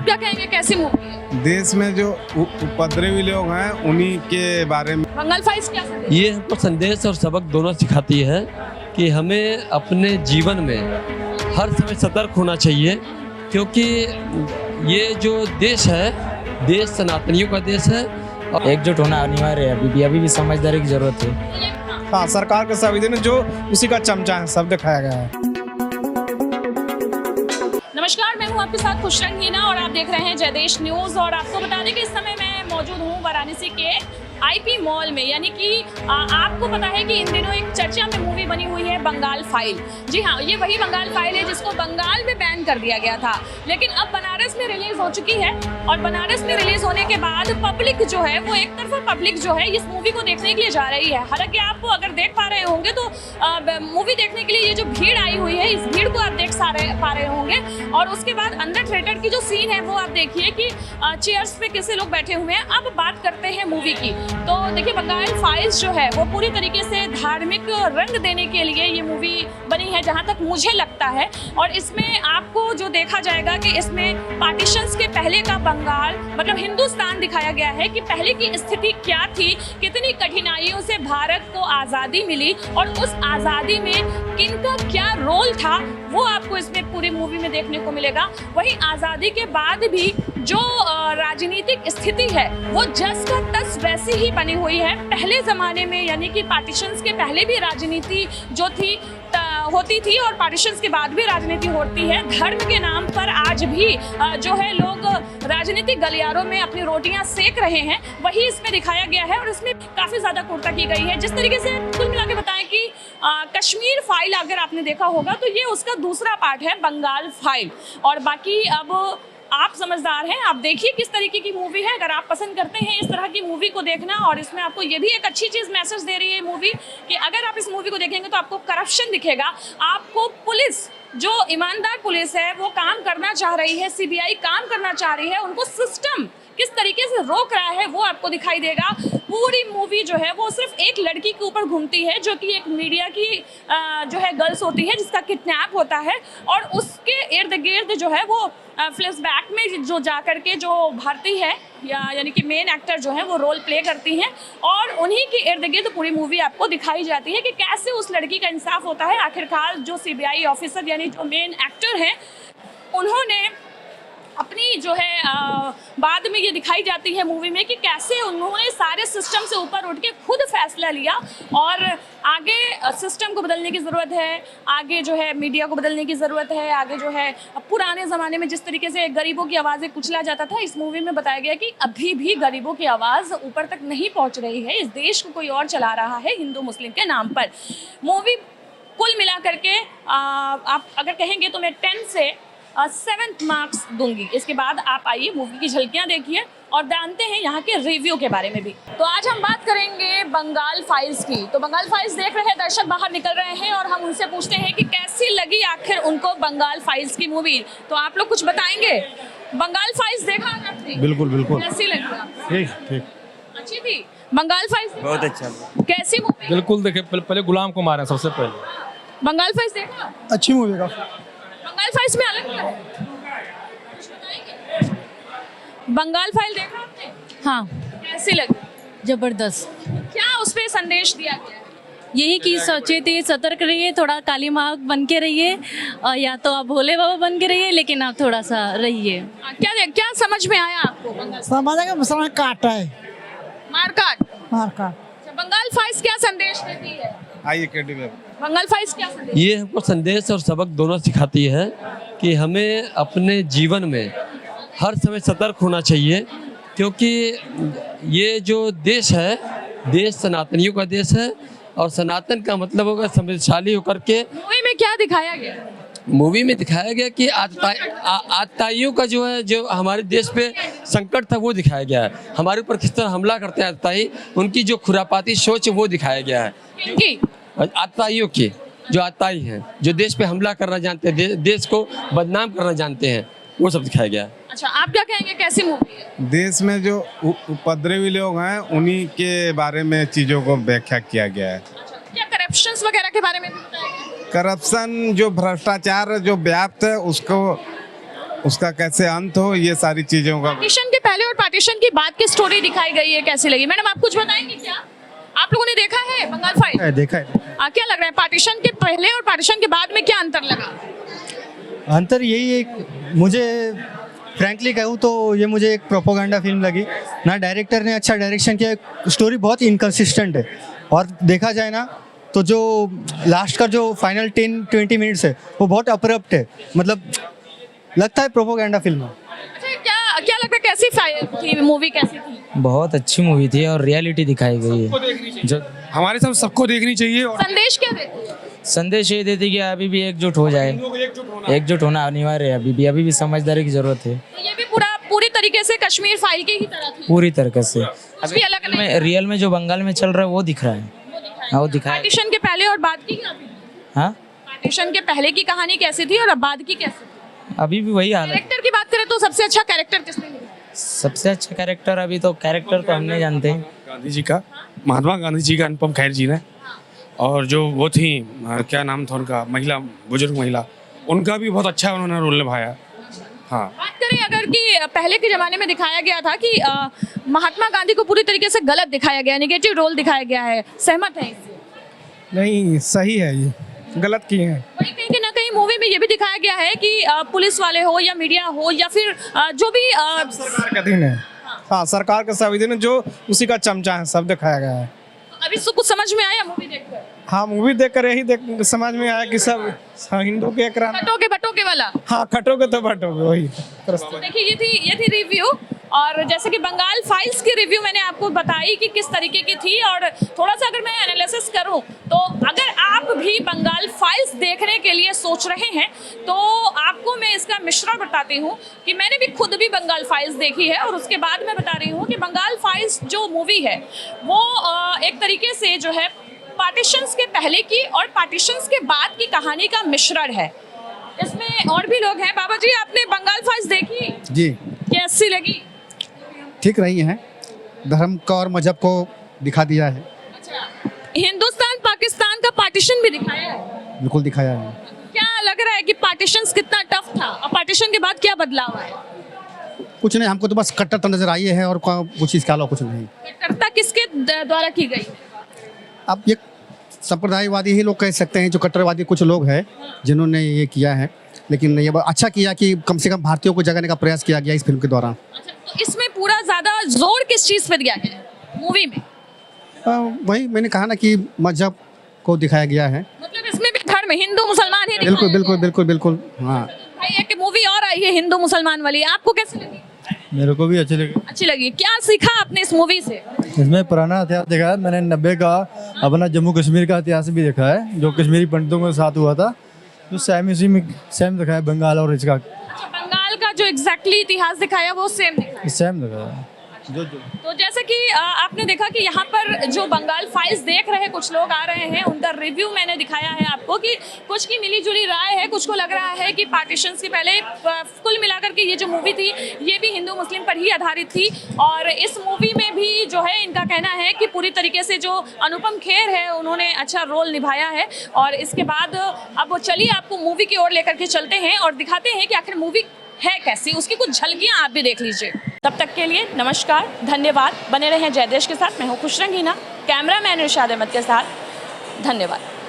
क्या कहेंगे, कैसी मूवी है? देश में जो उपद्रवी लोग हैं उन्हीं के बारे में। बंगाल फाइल्स क्या संदेश? ये हमको संदेश और सबक दोनों सिखाती है कि हमें अपने जीवन में हर समय सतर्क होना चाहिए, क्योंकि ये जो देश है, देश सनातनियों का देश है। एकजुट होना अनिवार्य है, अभी भी समझदारी की जरूरत है। हाँ, सरकार के संविधान जो उसी का चमचा है, सब दिखाया गया है। नमस्कार, मैं हूं आपके साथ खुशरंग हीना और आप देख रहे हैं जयदेश न्यूज। और आपको बता दें कि इस समय मैं मौजूद हूं वाराणसी के आईपी मॉल में, यानी कि आपको पता है कि इन दिनों एक चर्चा में मूवी बनी हुई है बंगाल फाइल। जी हाँ, ये वही बंगाल फाइल है जिसको बंगाल में बैन कर दिया गया था, लेकिन अब बनारस में रिलीज हो चुकी है। और बनारस में रिलीज होने के बाद पब्लिक जो है वो एक तरफा पब्लिक जो है इस मूवी को देखने के लिए जा रही है। हालांकि आप अगर देख पा रहे होंगे तो मूवी देखने के लिए ये जो भीड़ आई हुई है, इस भीड़ को आप देख पा रहे होंगे। और उसके बाद अंदर थिएटर की जो सीन है वो आप देखिए कि चेयर्स पे किसे लोग बैठे हुए हैं। अब बात करते हैं मूवी की, तो देखिए बंगाल फाइल्स जो है वो पूरी तरीके से धार्मिक रंग देने के लिए ये मूवी बनी है, जहाँ तक मुझे लगता है। और इसमें आपको जो देखा जाएगा कि इसमें पार्टीशंस के पहले का बंगाल, मतलब हिंदुस्तान दिखाया गया है कि पहले की स्थिति क्या थी, कितनी कठिनाइयों से भारत को आज़ादी मिली और उस आज़ादी में किनका क्या रोल था, वो आपको इसमें पूरी मूवी में देखने को मिलेगा। वहीं आज़ादी के बाद भी जो राजनीतिक स्थिति है वो जस का तस वैसी ही बनी हुई है। पहले ज़माने में, यानी कि पार्टीशंस के पहले भी राजनीति जो थी होती थी और पार्टीशंस के बाद भी राजनीति होती है। धर्म के नाम पर आज भी जो है लोग राजनीतिक गलियारों में अपनी रोटियां सेक रहे हैं, वही इसमें दिखाया गया है। और इसमें काफ़ी ज़्यादा कुर्ता की गई है। जिस तरीके से कुल मिला के बताएं कि कश्मीर फाइल अगर आपने देखा होगा तो ये उसका दूसरा पार्ट है, बंगाल फाइल। और बाकी अब आप समझदार हैं, आप देखिए किस तरीके की मूवी है। अगर आप पसंद करते हैं इस तरह की मूवी को देखना, और इसमें आपको ये भी एक अच्छी चीज़ मैसेज दे रही है मूवी कि अगर आप इस मूवी को देखेंगे तो आपको करप्शन दिखेगा, आपको पुलिस, जो ईमानदार पुलिस है वो काम करना चाह रही है, सीबीआई काम करना चाह रही है, उनको सिस्टम किस तरीके से रोक रहा है वो आपको दिखाई देगा। पूरी मूवी जो है वो सिर्फ एक लड़की के ऊपर घूमती है, जो कि एक मीडिया की जो है गर्ल्स होती है जिसका किडनैप होता है। और उसके इर्द गिर्द जो है वो फ्लैशबैक में जो जा कर के जो भारती है यानी कि मेन एक्टर जो है वो रोल प्ले करती हैं, और उन्हीं के इर्द गिर्द पूरी मूवी आपको दिखाई जाती है कि कैसे उस लड़की का इंसाफ होता है। आखिरकार जो सीबीआई ऑफिसर यानी जो मेन एक्टर हैं, उन्होंने अपनी जो है बाद में ये दिखाई जाती है मूवी में कि कैसे उन्होंने सारे सिस्टम से ऊपर उठ के खुद फैसला लिया। और आगे सिस्टम को बदलने की ज़रूरत है, आगे जो है मीडिया को बदलने की ज़रूरत है, आगे जो है पुराने ज़माने में जिस तरीके से गरीबों की आवाज़ें कुचला जाता था, इस मूवी में बताया गया कि अभी भी गरीबों की आवाज़ ऊपर तक नहीं पहुँच रही है। इस देश को कोई और चला रहा है हिंदू मुस्लिम के नाम पर। मूवी कुल मिला करके आप अगर कहेंगे तो मैं 10 से 7 मार्क्स दूंगी। इसके बाद आप आइए मूवी की झलकियां देखिए और जानते हैं यहाँ के रिव्यू के बारे में भी। तो आज हम बात करेंगे बंगाल फाइल्स की। तो बंगाल फाइल्स देख रहे दर्शक बाहर निकल रहे हैं और हम उनसे पूछते हैं कि कैसी लगी आखिर उनको बंगाल फाइल्स की मूवी। तो आप लोग कुछ बताएंगे? बंगाल फाइल्स देखा आपने? बिल्कुल बिल्कुल। कैसी लगी? ठीक ठीक, अच्छी थी बंगाल फाइल्स? बहुत अच्छा। कैसी मूवी? बिल्कुल देखे, पहले गुलाम को मारे सबसे पहले। बंगाल फाइल्स देखा? अच्छी मूवी का। बंगाल फाइल्स में अलग क्या है? कुछ बताएंगे? बंगाल फाइल देखा आपने? हाँ, कैसी लगी? जबरदस्त। क्या उस पे संदेश दिया गया है? यही कि सचेत सतर्क रहिए, थोड़ा काली माँ बन के रहिए, या तो आप भोले बाबा बन के रहिए, लेकिन आप थोड़ा सा रहिए। क्या समझ में आया आपको? समझ काट है, मारकाट। मारकाट। बंगाल फाइल्स क्या संदेश देती है? आइए केडी में। बंगाल फाइल्स क्या संदेश? ये हमको संदेश और सबक दोनों सिखाती है कि हमें अपने जीवन में हर समय सतर्क होना चाहिए, क्योंकि ये जो देश है, देश सनातनियों का देश है। और सनातन का मतलब होगा समृद्धशाली होकर के। मूवी में क्या दिखाया गया? मूवी में दिखाया गया कि आतताइयों का जो है, जो हमारे देश पे संकट था वो दिखाया गया है। हमारे ऊपर किस तरह हमला करते हैं आतताई, उनकी जो खुरापाती सोच वो दिखाया गया है। किनकी? आतताइयों की, जो आतताई हैं, जो देश पे हमला करना जानते हैं, देश को बदनाम करना जानते हैं, वो सब दिखाया गया है। अच्छा, आप क्या कहेंगे, कैसी मूवी है? देश में जो उपद्रवी लोग हैं उन्हीं के बारे में चीज़ों को व्याख्या किया गया है। अच्छा, क्या करप्शंस वगैरह के बारे में भी बताया गया? करप्शन, जो भ्रष्टाचार जो व्याप्त है उसको उसका कैसे अंत हो, ये सारी चीज़ों का। पार्टीशन के पहले और पार्टीशन के बाद की स्टोरी दिखाई गई है, कैसी लगी? मैडम आप कुछ बताएंगे क्या? आप लोगों ने देखा है बंगाल फाइल? देखा है। क्या लग रहा है पार्टीशन के पहले और पार्टीशन के बाद में क्या अंतर लगा? अंतर यही है, मुझे फ्रैंकली कहूँ तो ये मुझे एक प्रोपोगंडा फिल्म लगी ना। डायरेक्टर ने अच्छा डायरेक्शन किया, स्टोरी बहुत इनकंसिस्टेंट है, और देखा जाए ना तो जो लास्ट का जो फाइनल 10-20 मिनट्स है वो बहुत अप्रप्ट है, मतलब लगता है प्रोपोगंडा फिल्म है। अच्छा, क्या क्या लगता है कैसी थी मूवी, कैसी थी? बहुत अच्छी मूवी थी और रियलिटी दिखाई गई है जो हमारे सब सबको देखनी चाहिए। और संदेश क्या देती है? संदेश ये देती कि अभी भी एकजुट हो जाए, एकजुट होना अनिवार्य है, अभी भी समझदारी की जरूरत है तो ये भी पूरी तरीके से कश्मीर फाइल की ही तरह थी, पूरी तरीके से। कुछ भी अलग नहीं। रियल में जो बंगाल में चल रहा है वो दिख रहा है, हाँ वो दिखाया। पार्टीशन के पहले और बाद की क्या थी? हाँ पार्टीशन के पहले की कहानी कैसी थी और अब बाद की कैसी थी? अभी भी वही हाल है। कैरेक्टर की बात करें तो सबसे अच्छा कैरेक्टर किसने निभाया? सबसे अच्छा कैरेक्टर अभी तो कैरेक्टर तो हम नहीं जानते हैं। गांधी जी का, महात्मा गांधी जी का अनुपम खेर जी ने, और जो वो थी क्या नाम था उनका, महिला, बुजुर्ग महिला, उनका भी बहुत अच्छा उन्होंने रोल निभाया। हाँ, बात करें अगर कि पहले के जमाने में दिखाया गया था कि महात्मा गांधी को पूरी तरीके से गलत दिखाया गया, नेगेटिव रोल दिखाया गया है, सहमत है इससे? नहीं सही है, ये गलत किए हैं। वही कहीं ना कहीं मूवी में ये भी दिखाया गया है कि पुलिस वाले हो या मीडिया हो या फिर जो भी सरकार का दिन है। हाँ, सरकार का संविधान है, जो उसी का चमचा है, सब दिखाया गया है। अभी कुछ समझ में आया मूवी देखकर? हाँ, मूवी देखकर यही समझ में आया कि सब हिंदू के एक खटोगे बटोगे वाला। हाँ, खटोगे तो बटोगे, वही। देखिए ये थी रिव्यू, और जैसे कि बंगाल फाइल्स की रिव्यू मैंने आपको बताई कि किस तरीके की थी। और थोड़ा सा अगर मैं एनालिसिस करूं तो अगर आप भी बंगाल फाइल्स देखने के लिए सोच रहे हैं तो आपको मैं इसका मिश्रण बताती हूं कि मैंने भी खुद भी बंगाल फाइल्स देखी है, और उसके बाद मैं बता रही हूं कि बंगाल फाइल्स जो मूवी है वो एक तरीके से जो है पार्टीशंस के पहले की और पार्टीशंस के बाद की कहानी का मिश्रण है। इसमें और भी लोग हैं। बाबा जी, आपने बंगाल फाइल्स देखी? जी। कैसी लगी? ठीक रही हैं, धर्म का और मजहब को दिखा दिया है। अच्छा, हिंदुस्तान पाकिस्तान का पार्टीशन भी दिखाया है? बिल्कुल दिखाया है। क्या लग रहा है कि पार्टीशन कितना टफ था और पार्टीशन के बाद क्या बदलाव आया? कुछ नहीं, हमको तो बस कट्टरता नजर आई है और कुछ इसके अलावा कुछ नहीं। कट्टरता किसके द्वारा की गई? अब ये संप्रदायवादी ही लोग कह सकते हैं, जो कट्टरवादी कुछ लोग हैं जिन्होंने ये किया है, लेकिन ये अच्छा किया कि कम से कम भारतीयों को जगाने का प्रयास किया गया इस फिल्म के दौरान। अच्छा, तो इसमें पूरा ज्यादा जोर किस चीज पे दिया गया है मूवी में? वही मैंने कहा ना कि मजहब को दिखाया गया है। मतलब इसमें भी धर्म, हिंदू मुसलमान ही बिल्कुल दिखाया बिल्कुल गया है। बिल्कुल बिल्कुल। हाँ भाई, एक मूवी और आई है हिंदू मुसलमान वाली, आपको कैसी लगी? मेरे को भी अच्छी लगी। अच्छी लगी। क्या सीखा आपने इस मूवी से? इसमें पुराना इतिहास देखा है मैंने, 90 का अपना जम्मू कश्मीर का इतिहास भी देखा है, जो कश्मीरी पंडितों के साथ हुआ था, जो सेम दिखा है बंगाल और इसका। अच्छा, बंगाल का जो एग्जैक्टली इतिहास दिखाया वो सेम दिखाया? सेम दिखा है। तो जैसे कि आपने देखा कि यहाँ पर जो बंगाल फाइल्स देख रहे कुछ लोग आ रहे हैं, उनका रिव्यू मैंने दिखाया है आपको कि कुछ की मिली जुली राय है। कुछ को लग रहा है कि पार्टीशंस के पहले कुल मिलाकर के ये जो मूवी थी ये भी हिंदू मुस्लिम पर ही आधारित थी, और इस मूवी में भी जो है इनका कहना है कि पूरी तरीके से जो अनुपम खेर है उन्होंने अच्छा रोल निभाया है। और इसके बाद अब चलिए आपको मूवी की ओर लेकर के चलते हैं और दिखाते हैं कि आखिर मूवी है कैसी, उसकी कुछ झलकियां आप भी देख लीजिए। तब तक के लिए नमस्कार, धन्यवाद। बने रहें जयदेश के साथ। मैं हूँ खुशरंगीना, कैमरामैन इरशाद अहमद के साथ। धन्यवाद।